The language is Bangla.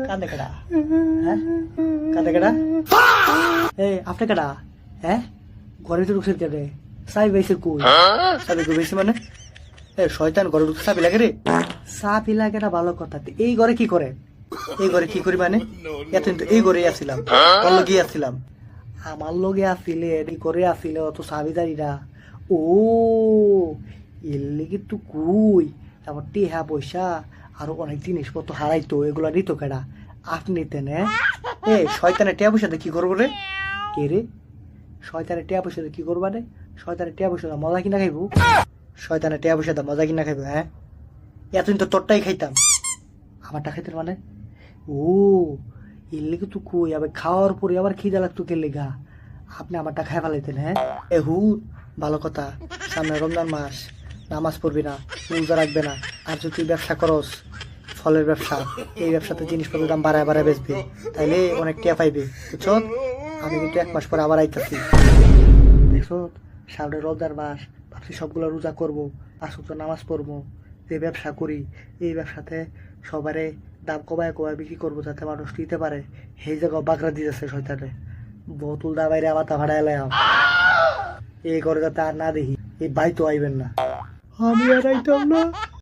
কান্দে কেডা? হ্যাঁ কান্দে কেডা? এই আপনি কেডা? হ্যাঁ ঘরে তো ঢুকছে কেডে? সাই বেশি কই? সাবি কই বেশি মানে? এ শয়তান ঘরে ঢুকছে সাবি লাগে রে? সাবি লাগে না ভালো কথা। এই ঘরে কি করে? এই ঘরে কি করি মানে? এতদিন তো এই ঘরেই আসছিলাম, তোর লগে আসছিলাম। আমার লগে আসছিলে এই করে আসছিলে অত সাবি দাঁড়িরা। ও এর লেগে তো কই তারপর টেহা পয়সা আরো অনেক জিনিসপত্র হারাইতো, এগুলা নিত কেডা? আপনি নিতেন? এ শয়তানের টেয়া পয়সাতে কি করবো রে? কে রে? শয়তানের টেয়া পয়সাতে কি করবা রে? শয়তানের টেয়া পয়সা মজা কিনা খাইবো? শয়তানের টেয়া পয়সাতে মজা কিনা খাইবো? হ্যাঁ এতদিন তো তোরটাই খাইতাম, আমারটা খাইতেন মানে? ও এর লেগে তো কই আবার খাওয়ার পরে আবার খিদা লাগতো কে লেগা? আপনি আমারটা খাই ফেলাইতেন? হ্যাঁ এ হুর ভালো কথা, সামনে রমজান মাস, নামাজ পড়বি না, রোজা রাখবে না, আর যদি তুই ব্যবসা করস ফলের ব্যবসা, এই ব্যবসাতে জিনিসপত্রের দাম বাড়ায় বাড়ায় বেচবে, তাইলে অনেক টিয়া পাইবে বুঝছ? আমি কিন্তু 1 মাস পরে আবার আইতাছি দেখছো, সামনে রমজান মাস, ভাবছি সবগুলো রোজা করবো, 5 ওয়াক্ত নামাজ পড়বো, যে ব্যবসা করি এই ব্যবসাতে সবারে দাম কমায় কমায় বিক্রি করবো যাতে মানুষ নিতে পারে। সেই জায়গায় বাগড়া দিতেছে শয়তানে, বোতল দা বাইরে মাথা ভাড়ায় এলাম এই করে যাতে আর না দেখি, এই বাই তো আইবেন না। আমি আর আইতাম না।